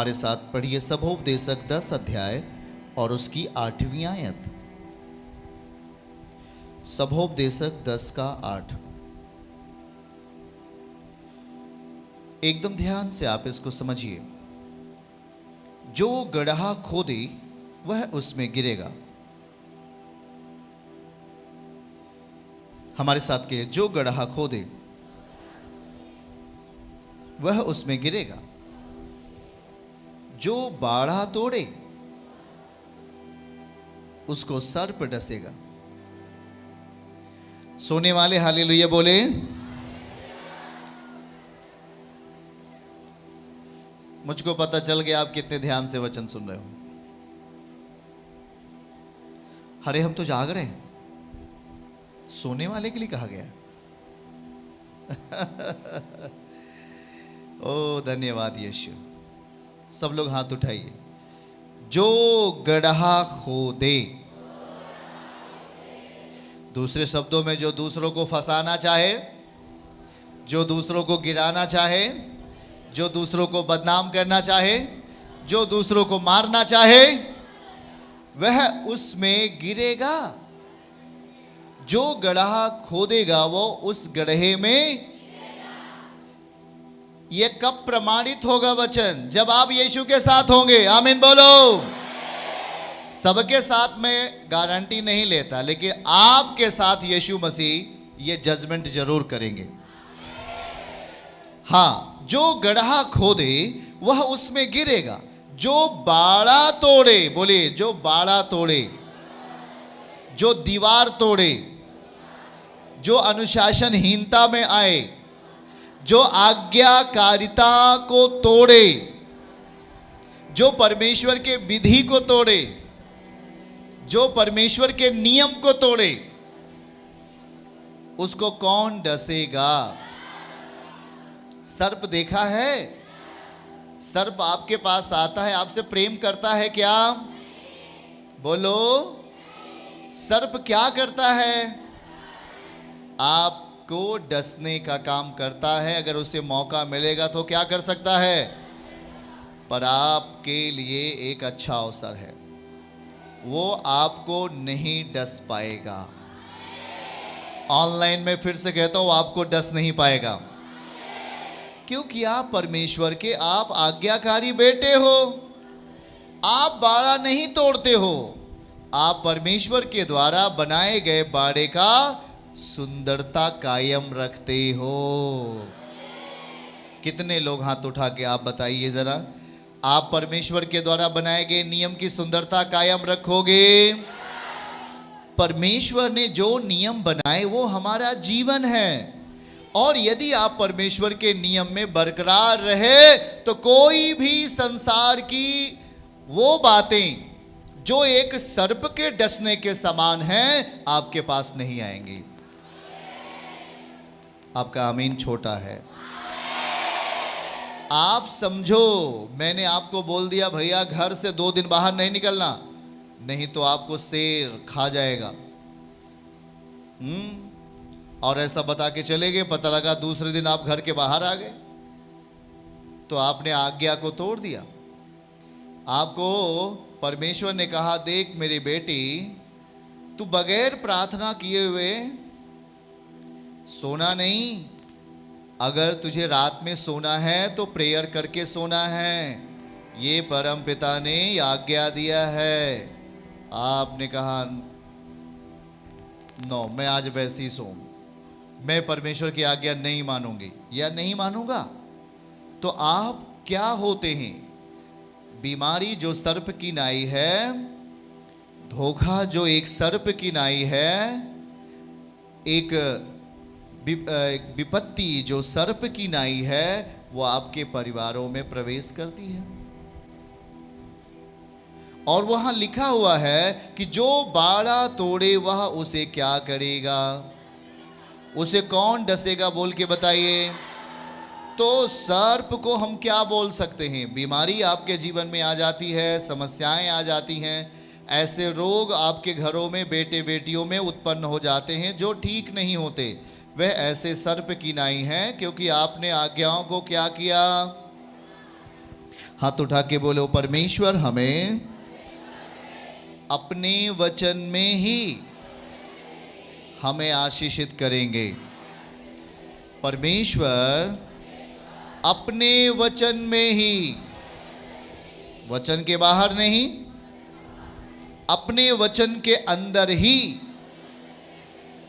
हमारे साथ पढ़िए सभोपदेशक 10 अध्याय और उसकी 8वीं आयत। सभोपदेशक 10 का 8। एकदम ध्यान से आप इसको समझिए। जो गड्ढा खोदे वह उसमें गिरेगा। हमारे साथ के जो गड्ढा खोदे वह उसमें गिरेगा, जो बाड़ा तोड़े उसको सर्प डसेगा। सोने वाले हालेलुया बोले। मुझको पता चल गया आप कितने ध्यान से वचन सुन रहे हो। अरे हम तो जाग रहे हैं, सोने वाले के लिए कहा गया। ओ धन्यवाद यीशु। सब लोग हाथ उठाइए। जो गड्ढा खोदे, दूसरे शब्दों में जो दूसरों को फंसाना चाहे, जो दूसरों को गिराना चाहे, जो दूसरों को बदनाम करना चाहे, जो दूसरों को मारना चाहे, वह उसमें गिरेगा। जो गड्ढा खोदेगा वो उस गड्ढे में। यह कब प्रमाणित होगा वचन? जब आप यीशु के साथ होंगे। आमीन बोलो। सबके साथ में गारंटी नहीं लेता, लेकिन आपके साथ यीशु मसीह ये जजमेंट जरूर करेंगे। हाँ, जो गड्ढा खोदे वह उसमें गिरेगा, जो बाड़ा तोड़े, बोलिए जो बाड़ा तोड़े, जो दीवार तोड़े, जो अनुशासनहीनता में आए, जो आज्ञाकारिता को तोड़े, जो परमेश्वर के विधि को तोड़े, जो परमेश्वर के नियम को तोड़े, उसको कौन डसेगा? सर्प देखा है? सर्प आपके पास आता है, आपसे प्रेम करता है क्या? बोलो। सर्प क्या करता है? आपको डसने का काम करता है। अगर उसे मौका मिलेगा तो क्या कर सकता है? पर आपके लिए एक अच्छा अवसर है, वो आपको नहीं डस पाएगा। ऑनलाइन में फिर से कहता हूं, आपको डस नहीं पाएगा, क्योंकि आप परमेश्वर के, आप आज्ञाकारी बेटे हो। आप बाड़ा नहीं तोड़ते हो, आप परमेश्वर के द्वारा बनाए गए बाड़े का सुंदरता कायम रखते हो। कितने लोग हाथ उठा के आप बताइए जरा, आप परमेश्वर के द्वारा बनाए गए नियम की सुंदरता कायम रखोगे? परमेश्वर ने जो नियम बनाए वो हमारा जीवन है, और यदि आप परमेश्वर के नियम में बरकरार रहे तो कोई भी संसार की वो बातें जो एक सर्प के डसने के समान हैं आपके पास नहीं आएंगी। आपका आमीन छोटा है। आप समझो, मैंने आपको बोल दिया भैया घर से 2 दिन बाहर नहीं निकलना, नहीं तो आपको शेर खा जाएगा। और ऐसा बता के चले गए, पता लगा दूसरे दिन आप घर के बाहर आ गए, तो आपने आज्ञा को तोड़ दिया। आपको परमेश्वर ने कहा, देख मेरी बेटी, तू बगैर प्रार्थना किए हुए सोना नहीं। अगर तुझे रात में सोना है तो प्रेयर करके सोना है, ये परम पिता ने आज्ञा दिया है। आपने कहा नो, मैं आज वैसे ही सोऊं, मैं परमेश्वर की आज्ञा नहीं मानूंगी या नहीं मानूंगा। तो आप क्या होते हैं? बीमारी जो सर्प की नाई है, धोखा जो एक सर्प की नाई है, एक विपत्ति जो सर्प की नाई है, वो आपके परिवारों में प्रवेश करती है। और वहां लिखा हुआ है कि जो बाड़ा तोड़े वह उसे क्या करेगा? उसे कौन डसेगा? बोल के बताइए। तो सर्प को हम क्या बोल सकते हैं? बीमारी आपके जीवन में आ जाती है, समस्याएं आ जाती हैं, ऐसे रोग आपके घरों में, बेटे बेटियों में उत्पन्न हो जाते हैं जो ठीक नहीं होते। वह ऐसे सर्प की नाई हैं, क्योंकि आपने आज्ञाओं को क्या किया? हाथ उठा के बोलो, परमेश्वर हमें अपने वचन में ही हमें आशीषित करेंगे। परमेश्वर अपने वचन में ही, वचन के बाहर नहीं, अपने वचन के अंदर ही,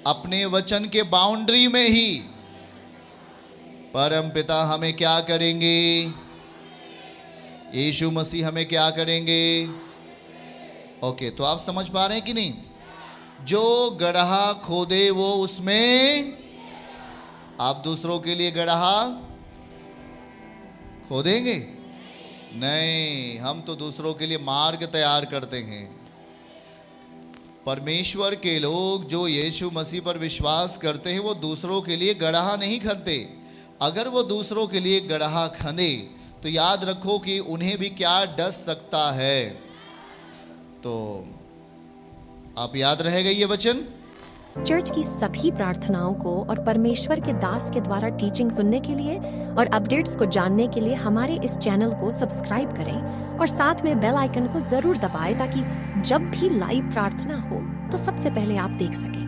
अपने वचन के बाउंड्री में ही परम पिता हमें क्या करेंगे? यीशु मसीह हमें क्या करेंगे? ओके, तो आप समझ पा रहे हैं कि नहीं? जो गड्ढा खोदे वो उसमें, आप दूसरों के लिए गड्ढा खोदेंगे? नहीं, हम तो दूसरों के लिए मार्ग तैयार करते हैं। परमेश्वर के लोग जो यीशु मसीह पर विश्वास करते हैं वो दूसरों के लिए गड्ढा नहीं खनते। अगर वो दूसरों के लिए गड्ढा खने तो याद रखो कि उन्हें भी क्या डस सकता है। तो आप याद रहेगा ये वचन। चर्च की सभी प्रार्थनाओं को और परमेश्वर के दास के द्वारा टीचिंग सुनने के लिए और अपडेट्स को जानने के लिए हमारे इस चैनल को सब्सक्राइब करें और साथ में बेल आइकन को जरूर दबाएं ताकि जब भी लाइव प्रार्थना हो तो सबसे पहले आप देख सकें।